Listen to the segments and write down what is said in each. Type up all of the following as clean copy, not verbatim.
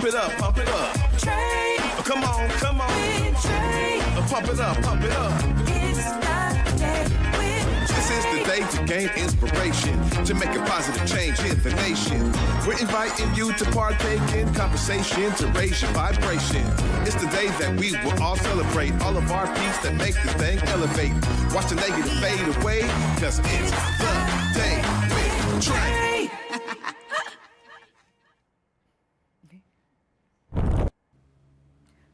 it up, pump it up. Trae. Come on, come on. With Trae. Pump it up, pump it up. It's the day with This is the day to gain inspiration, to make a positive change in the nation. We're inviting you to partake in conversation, to raise your vibration. It's the day that we will all celebrate all of our peace that make this thing elevate. Watch the negative fade away, cause it's the day with Trae.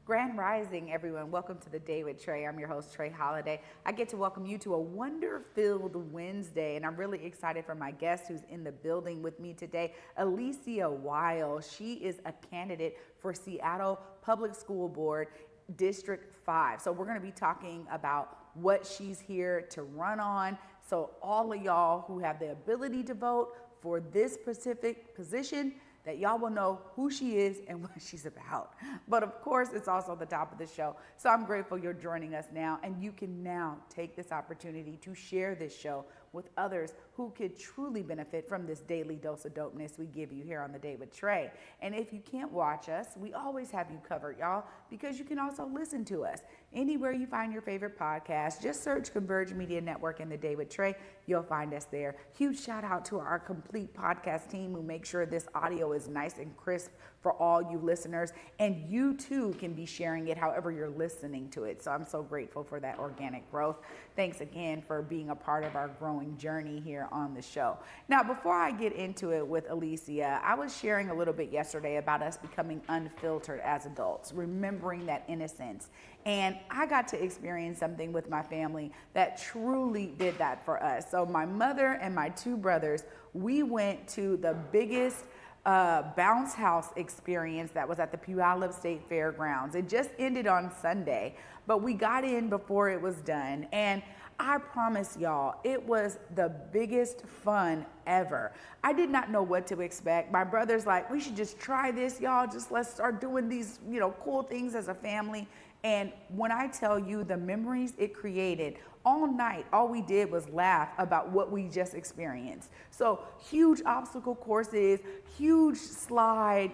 Grand Rising, everyone. Welcome to the Day with Trae. I'm your host, Trae Holiday. I get to welcome you to a wonder-filled Wednesday, and I'm really excited for my guest who's in the building with me today, Allycea Weil. She is a candidate for Seattle Public School Board District 5. So we're going to be talking about what she's here to run on. So all of y'all who have the ability to vote for this specific position, that y'all will know who she is and what she's about. But of course, it's also the top of the show. So I'm grateful you're joining us now, and you can now take this opportunity to share this show with others who could truly benefit from this daily dose of dopeness we give you here on The Day with Trae. And if you can't watch us, we always have you covered, y'all, because you can also listen to us anywhere you find your favorite podcast. Just search Converge Media Network and The Day with Trae. You'll find us there. Huge shout out to our complete podcast team who make sure this audio is nice and crisp for all you listeners. And you too can be sharing it however you're listening to it. So I'm so grateful for that organic growth. Thanks again for being a part of our growing journey here on the show. Now, before I get into it with Allycea, I was sharing a little bit yesterday about us becoming unfiltered as adults, remembering that innocence. And I got to experience something with my family that truly did that for us. So my mother and my two brothers, we went to the biggest bounce house experience that was at the Puyallup State Fairgrounds. It just ended on Sunday, but we got in before it was done. And I promise y'all, it was the biggest fun ever. I did not know what to expect. My brother's like, we should just try this, y'all. Just let's start doing these, cool things as a family. And when I tell you the memories it created, all night, all we did was laugh about what we just experienced. So huge obstacle courses, huge slide,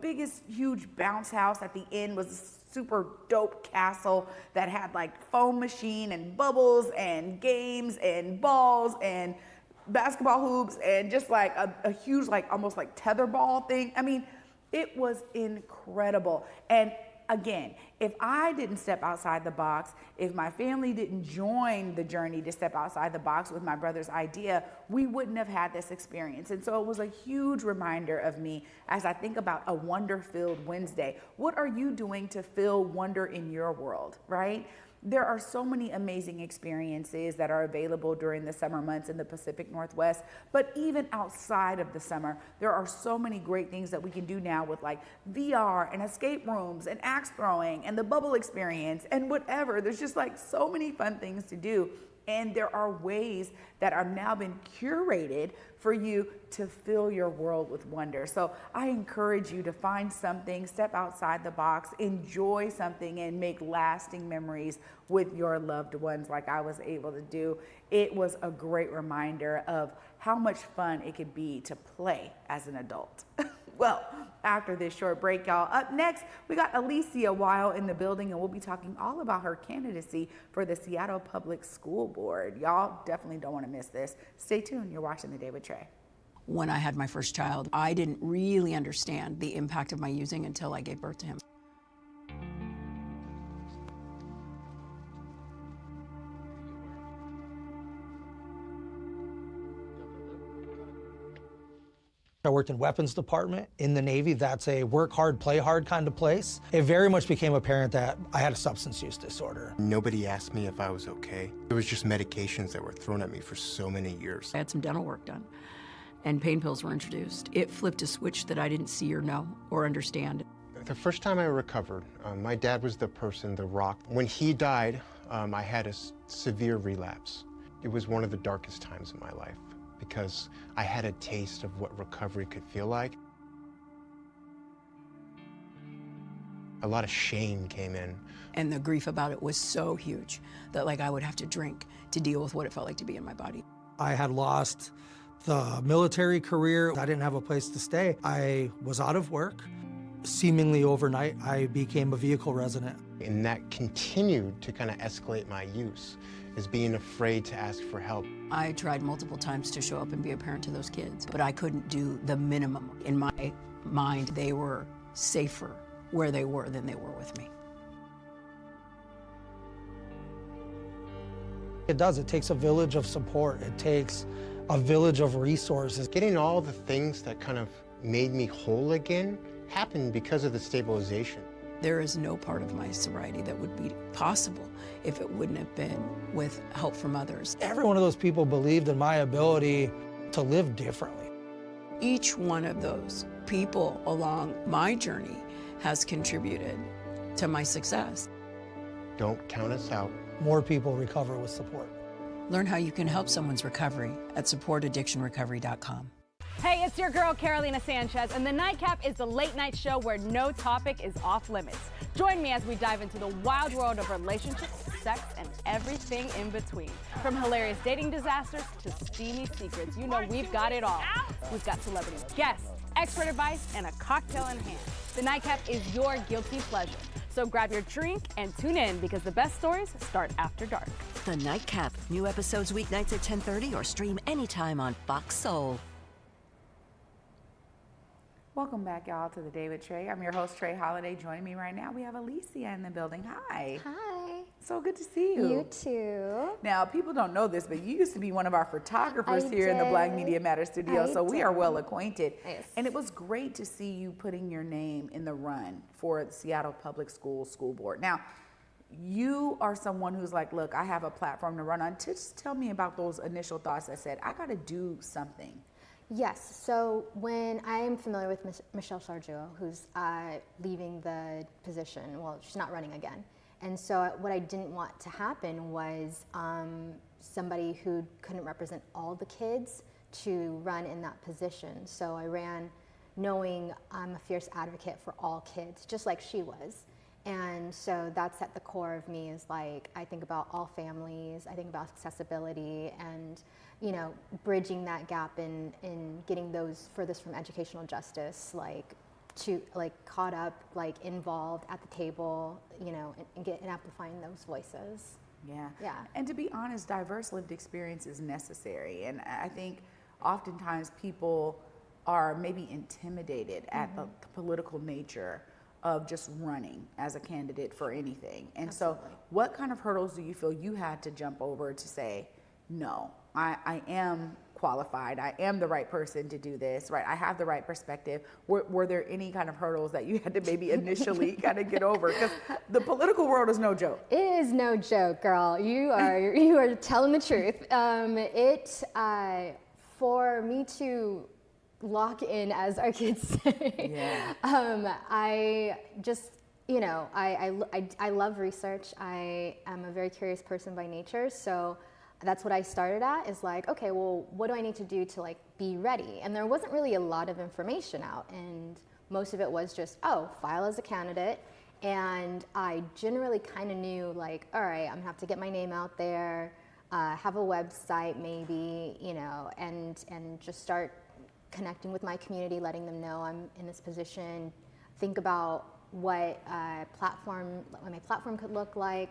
biggest huge bounce house. At the end was a super dope castle that had like foam machine and bubbles and games and balls and basketball hoops and just like a huge, like almost like tetherball thing. I mean, it was incredible. And again, if I didn't step outside the box, if my family didn't join the journey to step outside the box with my brother's idea, we wouldn't have had this experience. And so it was a huge reminder of me as I think about a wonder-filled Wednesday. What are you doing to feel wonder in your world, right? There are so many amazing experiences that are available during the summer months in the Pacific Northwest, but even outside of the summer, there are so many great things that we can do now with like VR and escape rooms and axe throwing and the bubble experience and whatever. There's just like so many fun things to do. And there are ways that have now been curated for you to fill your world with wonder. So I encourage you to find something, step outside the box, enjoy something, and make lasting memories with your loved ones like I was able to do. It was a great reminder of how much fun it could be to play as an adult. Well, after this short break, y'all, up next, we got Allycea Weil in the building, and we'll be talking all about her candidacy for the Seattle Public School Board. Y'all definitely don't want to miss this. Stay tuned. You're watching The Day with Trae. When I had my first child, I didn't really understand the impact of my using until I gave birth to him. I worked in weapons department in the Navy. That's a work hard, play hard kind of place. It very much became apparent that I had a substance use disorder. Nobody asked me if I was okay. It was just medications that were thrown at me for so many years. I had some dental work done, and pain pills were introduced. It flipped a switch that I didn't see or know or understand. The first time I recovered, my dad was the person, the rock. When he died, I had a severe relapse. It was one of the darkest times in my life, because I had a taste of what recovery could feel like. A lot of shame came in. And the grief about it was so huge that I would have to drink to deal with what it felt like to be in my body. I had lost the military career. I didn't have a place to stay. I was out of work. seemingly overnight, I became a vehicle resident. And that continued to kind of escalate my use, is being afraid to ask for help. I tried multiple times to show up and be a parent to those kids, but I couldn't do the minimum. In my mind, they were safer where they were than they were with me. It does. It takes a village of support. It takes a village of resources. Getting all the things that kind of made me whole again happened because of the stabilization. There is no part of my sobriety that would be possible if it wouldn't have been with help from others. Every one of those people believed in my ability to live differently. Each one of those people along my journey has contributed to my success. Don't count us out. More people recover with support. Learn how you can help someone's recovery at supportaddictionrecovery.com. Hey, it's your girl, Carolina Sanchez, and The Nightcap is the late night show where no topic is off limits. Join me as we dive into the wild world of relationships, sex, and everything in between. From hilarious dating disasters to steamy secrets, you know we've got it all. We've got celebrity guests, expert advice, and a cocktail in hand. The Nightcap is your guilty pleasure. So grab your drink and tune in because the best stories start after dark. The Nightcap. New episodes weeknights at 10:30 or stream anytime on Fox Soul. Welcome back, y'all, to the Day with Trae. I'm your host, Trae Holiday. Joining me right now, we have Allycea in the building. Hi. Hi. So good to see you. You too. Now, people don't know this, but you used to be one of our photographers here in the Black did. Media Matter studio, I so we are did. well acquainted. Yes. And it was great to see you putting your name in the run for the Seattle Public Schools School Board. Now, you are someone who's like, look, I have a platform to run on. Just tell me about those initial thoughts that said, I got to do something. Yes, so when I am familiar with Michelle Sargio, who's leaving the position, well, she's not running again. And so what I didn't want to happen was somebody who couldn't represent all the kids to run in that position. So I ran knowing I'm a fierce advocate for all kids, just like she was. And so that's at the core of me, is like, I think about all families, I think about accessibility, and you know, bridging that gap in getting those furthest from educational justice, like to like caught up, like involved at the table, you know, and amplifying those voices. Yeah. Yeah. And to be honest, diverse lived experience is necessary. And I think oftentimes people are maybe intimidated at the political nature of just running as a candidate for anything. And Absolutely. so what kind of hurdles do you feel you had to jump over to say, no, I am qualified, I am the right person to do this, right? I have the right perspective. Were there any kind of hurdles that you had to maybe initially kind of get over? Because the political world is no joke. It is no joke, girl. You are telling the truth. For me to lock in, as our kids say. Yeah. I just, you know, I love research. I am a very curious person by nature, so that's what I started at, is like, okay, well, what do I need to do to like be ready? And there wasn't really a lot of information out, and most of it was just, oh, file as a candidate. And I generally kind of knew, like, all right, I'm gonna have to get my name out there, have a website maybe, you know, and just start connecting with my community, letting them know I'm in this position, think about what my platform could look like.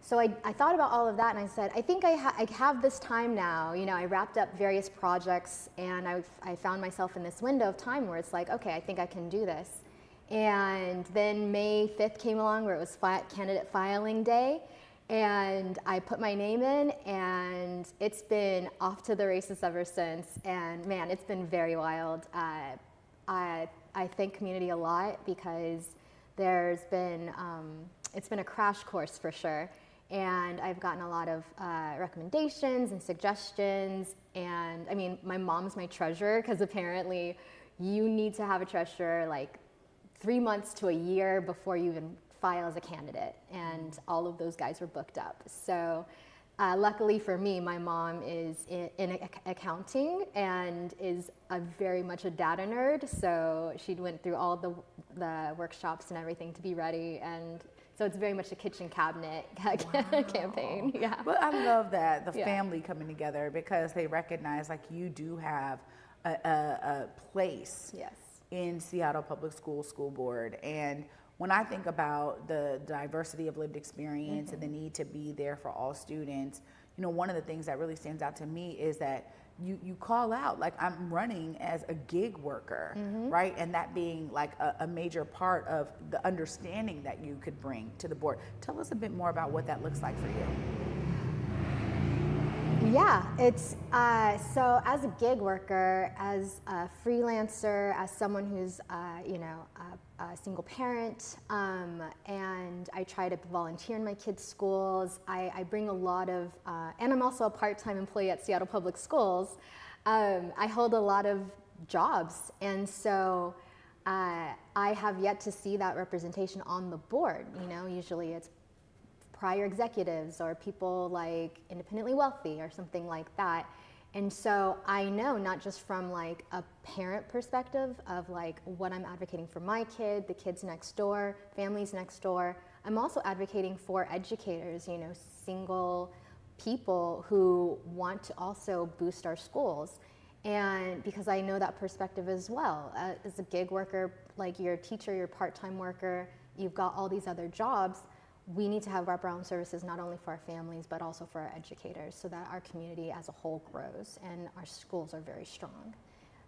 So I thought about all of that, and I said, I think I have this time now. You know, I wrapped up various projects, and I found myself in this window of time where it's like, okay, I think I can do this. And then May 5th came along, where it was candidate filing day, and I put my name in, and it's been off to the races ever since. And man, it's been very wild. I thank community a lot, because there's been it's been a crash course for sure. And I've gotten a lot of recommendations and suggestions. And I mean, my mom's my treasurer, because apparently you need to have a treasurer like 3 months to a year before you even file as a candidate. And all of those guys were booked up. So luckily for me, my mom is in accounting and is very much a data nerd. So she went through all the workshops and everything to be ready. And so it's very much a kitchen cabinet campaign. Yeah. But I love that, the Yeah. family coming together, because they recognize like you do have a place Yes. in Seattle Public School Board. And when I think about the diversity of lived experience and the need to be there for all students, you know, one of the things that really stands out to me is that you call out, like, I'm running as a gig worker, right? And that being like a major part of the understanding that you could bring to the board. Tell us a bit more about what that looks like for you. Yeah, it's so as a gig worker, as a freelancer, as someone who's you know, a single parent, and I try to volunteer in my kids' schools. I bring a lot of, and I'm also a part-time employee at Seattle Public Schools. I hold a lot of jobs, and so I have yet to see that representation on the board. You know, usually it's prior executives or people like independently wealthy or something like that. And so I know, not just from like a parent perspective of like what I'm advocating for my kid, the kids next door, families next door, I'm also advocating for educators, you know, single people who want to also boost our schools. And because I know that perspective as well. As a gig worker, like you're a teacher, you're a part-time worker, you've got all these other jobs. We need to have wraparound services not only for our families, but also for our educators, so that our community as a whole grows and our schools are very strong.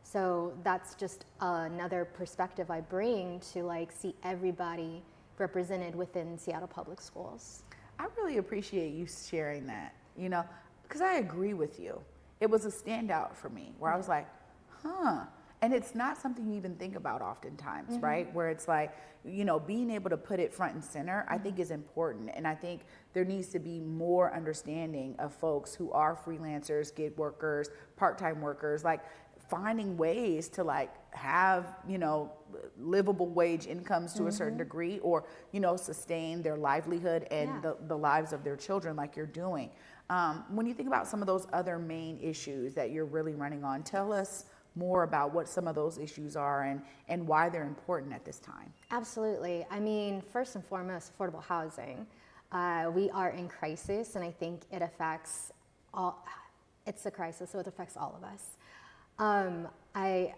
So that's just another perspective I bring to like see everybody represented within Seattle Public Schools. I really appreciate you sharing that, you know, because I agree with you. It was a standout for me where I was like, huh. And it's not something you even think about oftentimes, right? Where it's like, you know, being able to put it front and center, I think is important. And I think there needs to be more understanding of folks who are freelancers, gig workers, part-time workers, like finding ways to like have, you know, livable wage incomes to a certain degree, or, you know, sustain their livelihood and the lives of their children like you're doing. When you think about some of those other main issues that you're really running on, tell us more about what some of those issues are and why they're important at this time. Absolutely. I mean, first and foremost, affordable housing. We are in crisis, and I think it affects all, it's a crisis, so it affects all of us. I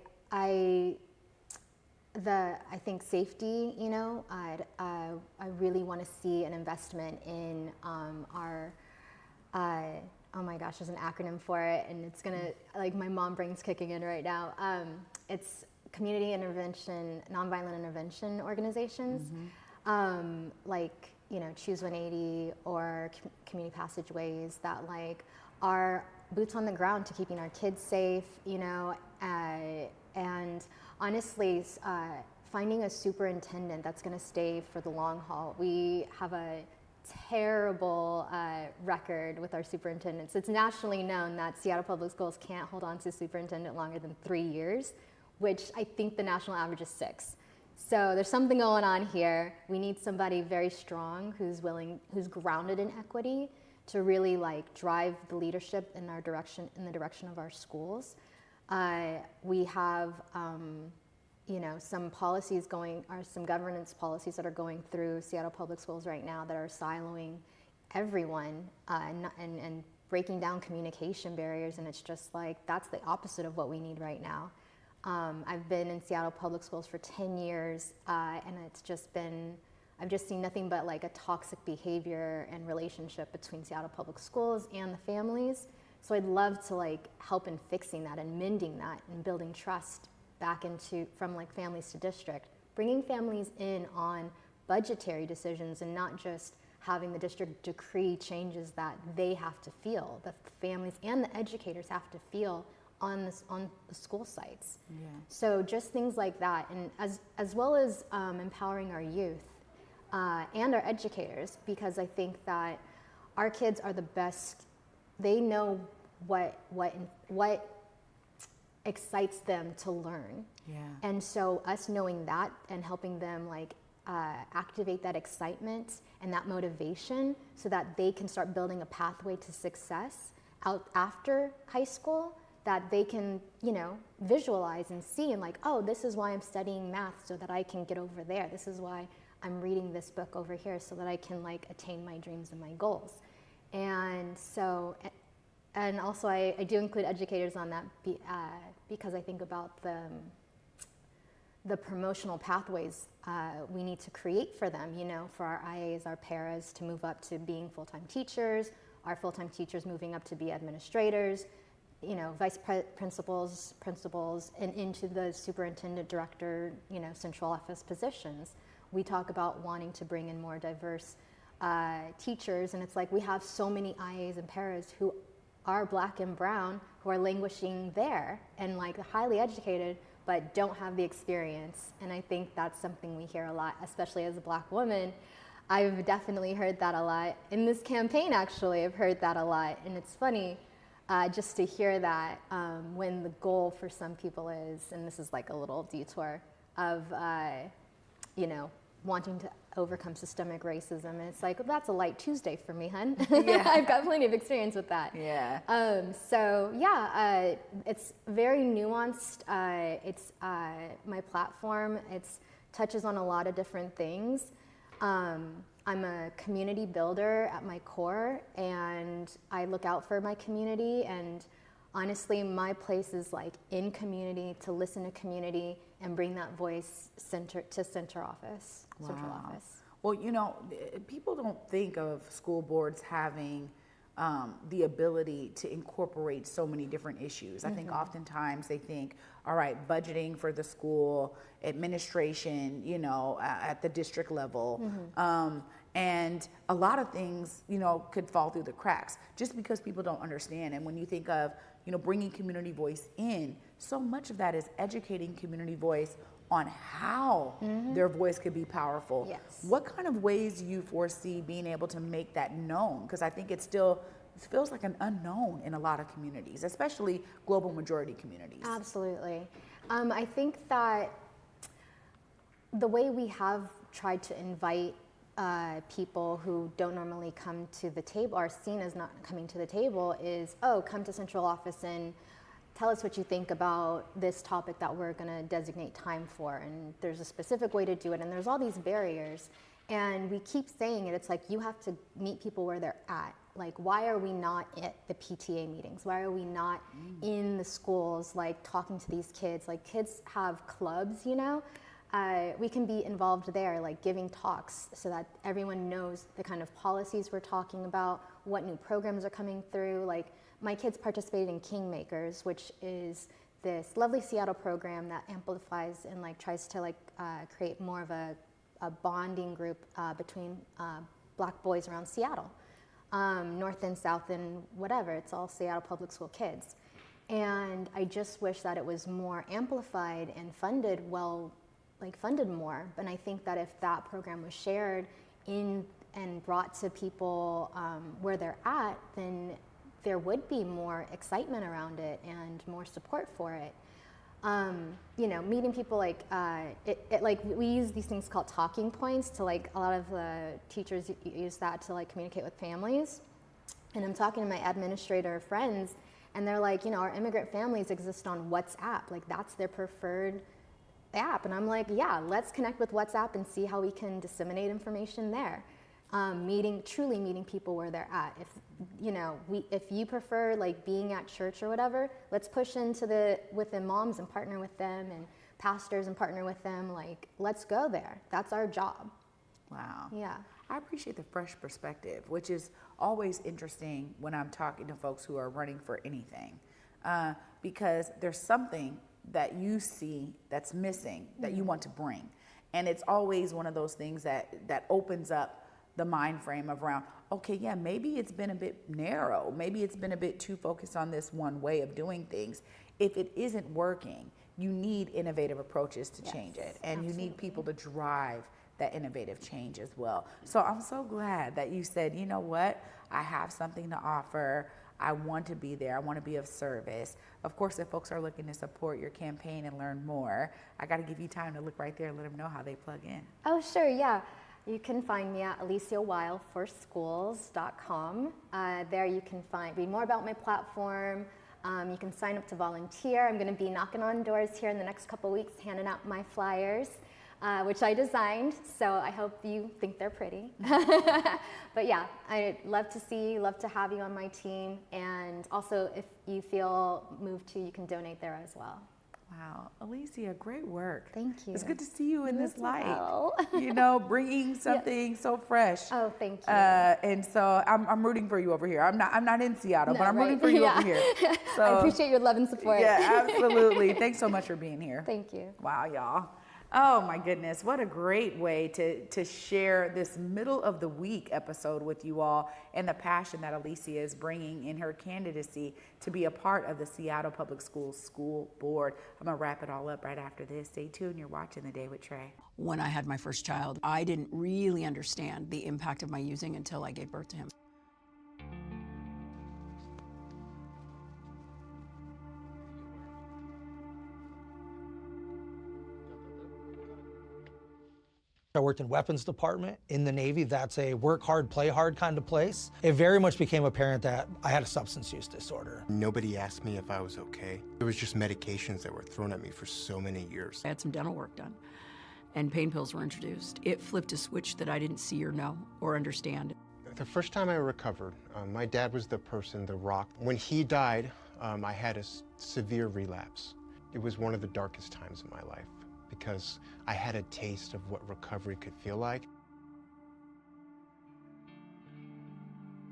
think safety, you know, I really want to see an investment in our, oh my gosh, there's an acronym for it, and it's gonna, like my mom brain's kicking in right now. It's community intervention, nonviolent intervention organizations, like, you know, Choose 180 or community passageways that like are boots on the ground to keeping our kids safe, you know, and honestly, finding a superintendent that's gonna stay for the long haul. We have a terrible record with our superintendents. It's nationally known that Seattle Public Schools can't hold on to a superintendent longer than 3 years, which I think the national average is 6. So there's something going on here. We need somebody very strong who's grounded in equity to really like drive the leadership in our direction, in the direction of our schools. We have you know, some policies going, or some governance policies that are going through Seattle Public Schools right now that are siloing everyone and breaking down communication barriers, and it's just like, that's the opposite of what we need right now. I've been in Seattle Public Schools for 10 years, and it's just been, I've just seen nothing but like a toxic behavior and relationship between Seattle Public Schools and the families. So I'd love to like help in fixing that and mending that and building trust back into, from like families to district, bringing families in on budgetary decisions and not just having the district decree changes that they have to feel, that the families and the educators have to feel on the school sites. Yeah. So just things like that, and as well as empowering our youth and our educators, because I think that our kids are the best. They know what excites them to learn. Yeah. And so us knowing that and helping them like activate that excitement and that motivation so that they can start building a pathway to success out after high school, that they can, you know, visualize and see and like, oh, this is why I'm studying math so that I can get over there. This is why I'm reading this book over here so that I can like attain my dreams and my goals. And so, and also I do include educators on that because I think about the promotional pathways we need to create for them, you know, for our IAs, our paras to move up to being full-time teachers, our full-time teachers moving up to be administrators, you know, principals, and into the superintendent, director, you know, central office positions. We talk about wanting to bring in more diverse teachers, and it's like we have so many IAs and paras who are Black and brown who are languishing there and like highly educated but don't have the experience. And I think that's something we hear a lot, especially as a Black woman. I've definitely heard that a lot. In this campaign, actually, I've heard that a lot. And it's funny just to hear that when the goal for some people is, and this is like a little detour, of, you know, wanting to overcome systemic racism. And it's like, well, that's a light Tuesday for me, hun. Yeah. I've got plenty of experience with that. Yeah. So yeah, it's very nuanced. It's my platform. It's touches on a lot of different things. I'm a community builder at my core, and I look out for my community. And honestly, my place is like in community, to listen to community and bring that voice central office. Well, you know, people don't think of school boards having the ability to incorporate so many different issues. I think oftentimes they think, all right, budgeting for the school, administration, you know, at the district level, and a lot of things, you know, could fall through the cracks just because people don't understand. And when you think of, you know, bringing community voice in, so much of that is educating community voice on how their voice could be powerful. Yes. What kind of ways do you foresee being able to make that known? Because I think it feels like an unknown in a lot of communities, especially global majority communities. Absolutely. I think that the way we have tried to invite people who don't normally come to the table, are seen as not coming to the table, is, oh, come to central office and tell us what you think about this topic that we're going to designate time for. And there's a specific way to do it, and there's all these barriers. And we keep saying it, it's like you have to meet people where they're at. Like, why are we not at the PTA meetings? Why are we not in the schools, like talking to these kids? Like, kids have clubs, you know? We can be involved there, like giving talks so that everyone knows the kind of policies we're talking about, what new programs are coming through. Like, my kids participated in Kingmakers, which is this lovely Seattle program that amplifies and like tries to like create more of a bonding group between Black boys around Seattle, North and South and whatever. It's all Seattle public school kids. And I just wish that it was more amplified and funded more. And I think that if that program was shared in and brought to people where they're at, then there would be more excitement around it and more support for it. You know, meeting people, like like we use these things called talking points to, like, a lot of the teachers use that to like communicate with families. And I'm talking to my administrator friends, and they're like, you know, our immigrant families exist on WhatsApp. Like, that's their preferred app. And I'm like, yeah, let's connect with WhatsApp and see how we can disseminate information there. Truly meeting people where they're at. If you prefer like being at church or whatever, let's push into with imams and partner with them, and pastors and partner with them. Like, let's go there. That's our job. Wow. Yeah. I appreciate the fresh perspective, which is always interesting when I'm talking to folks who are running for anything, because there's something that you see that's missing that you want to bring. And it's always one of those things that opens up the mind frame of around, okay, yeah, maybe it's been a bit narrow. Maybe it's been a bit too focused on this one way of doing things. If it isn't working, you need innovative approaches to change it. And you need people to drive that innovative change as well. So I'm so glad that you said, you know what, I have something to offer. I want to be there. I want to be of service. Of course, if folks are looking to support your campaign and learn more, I got to give you time to look right there and let them know how they plug in. Oh, sure, yeah. You can find me at Allycea Weil for schools.com. There you can read more about my platform. You can sign up to volunteer. I'm going to be knocking on doors here in the next couple weeks, handing out my flyers, which I designed. So I hope you think they're pretty. But yeah, I'd love to see you, love to have you on my team. And also, if you feel moved to, you can donate there as well. Wow, Allycea, great work. Thank you. It's good to see you in this light. well. You know, bringing something so fresh. Oh, thank you. And so I'm rooting for you over here. I'm not in Seattle, but I'm rooting for you over here. So, I appreciate your love and support. Yeah, absolutely. Thanks so much for being here. Thank you. Wow, y'all. Oh my goodness, what a great way to share this middle of the week episode with you all, and the passion that Allycea is bringing in her candidacy to be a part of the Seattle Public Schools School Board. I'm gonna wrap it all up right after this. Stay tuned, you're watching The Day with Trae. When I had my first child, I didn't really understand the impact of my using until I gave birth to him. I worked in weapons department in the Navy. That's a work hard, play hard kind of place. It very much became apparent that I had a substance use disorder. Nobody asked me if I was okay. It was just medications that were thrown at me for so many years. I had some dental work done, and pain pills were introduced. It flipped a switch that I didn't see or know or understand. The first time I recovered, my dad was the person, the rock. When he died, I had a severe relapse. It was one of the darkest times of my life, because I had a taste of what recovery could feel like.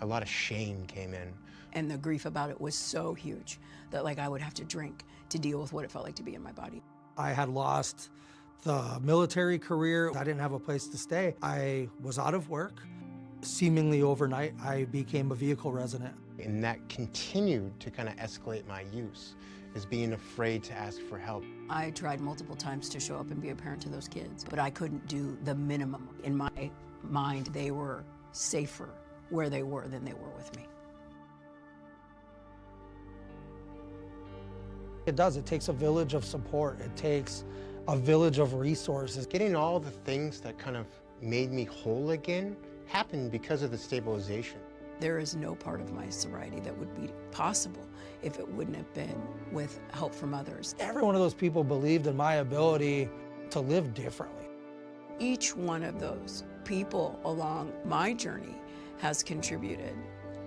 A lot of shame came in. And the grief about it was so huge that I would have to drink to deal with what it felt like to be in my body. I had lost the military career. I didn't have a place to stay. I was out of work. Seemingly overnight, I became a vehicle resident. And that continued to kind of escalate my use, is being afraid to ask for help. I tried multiple times to show up and be a parent to those kids, but I couldn't do the minimum. In my mind, they were safer where they were than they were with me. It does. It takes a village of support. It takes a village of resources. Getting all the things that kind of made me whole again happened because of the stabilization. There is no part of my sobriety that would be possible if it wouldn't have been with help from others. Every one of those people believed in my ability to live differently. Each one of those people along my journey has contributed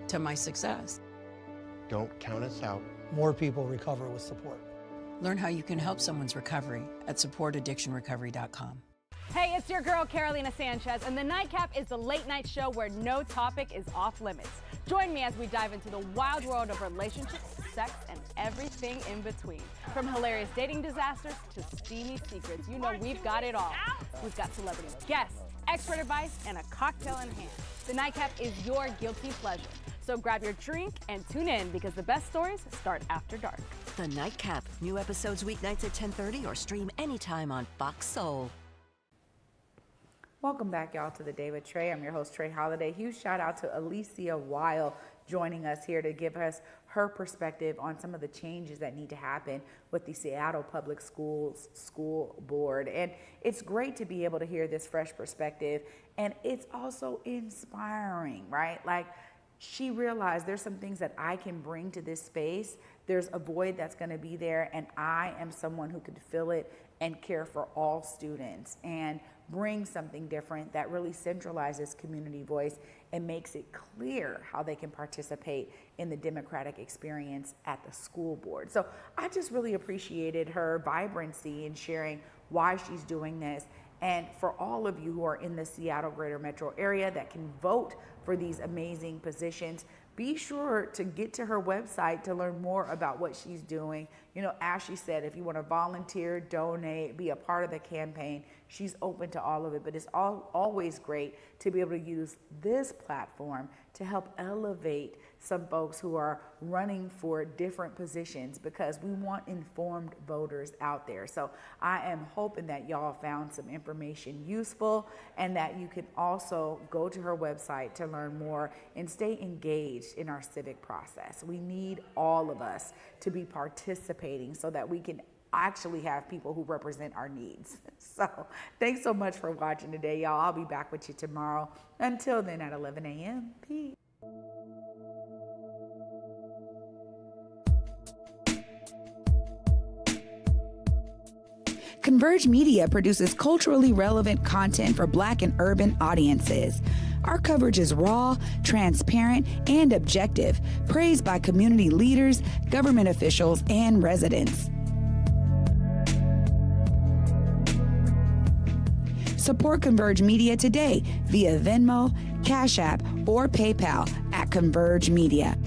to my success. Don't count us out. More people recover with support. Learn how you can help someone's recovery at supportaddictionrecovery.com. Hey, it's your girl, Carolina Sanchez, and The Nightcap is the late night show where no topic is off limits. Join me as we dive into the wild world of relationships, sex, and everything in between. From hilarious dating disasters to steamy secrets, you know we've got it all. We've got celebrity guests, expert advice, and a cocktail in hand. The Nightcap is your guilty pleasure. So grab your drink and tune in, because the best stories start after dark. The Nightcap. New episodes weeknights at 10:30 or stream anytime on Fox Soul. Welcome back, y'all, to The Day with Trae. I'm your host, Trae Holiday. Huge shout out to Allycea Weil joining us here to give us her perspective on some of the changes that need to happen with the Seattle Public Schools School Board. And it's great to be able to hear this fresh perspective. And it's also inspiring, right? She realized there's some things that I can bring to this space. There's a void that's going to be there, and I am someone who could fill it and care for all students and bring something different that really centralizes community voice and makes it clear how they can participate in the democratic experience at the school board. So I just really appreciated her vibrancy in sharing why she's doing this. And for all of you who are in the Seattle greater metro area that can vote for these amazing positions, be sure to get to her website to learn more about what she's doing. You know, as she said, if you want to volunteer, donate, be a part of the campaign, she's open to all of it. But it's always great to be able to use this platform to help elevate some folks who are running for different positions, because we want informed voters out there. So I am hoping that y'all found some information useful, and that you can also go to her website to learn more and stay engaged in our civic process. We need all of us to be participating so that we can actually have people who represent our needs. So thanks so much for watching today, y'all. I'll be back with you tomorrow. Until then, at 11 a.m. Peace. Converge Media produces culturally relevant content for Black and urban audiences. Our coverage is raw, transparent, and objective, praised by community leaders, government officials, and residents. Support Converge Media today via Venmo, Cash App, or PayPal at Converge Media.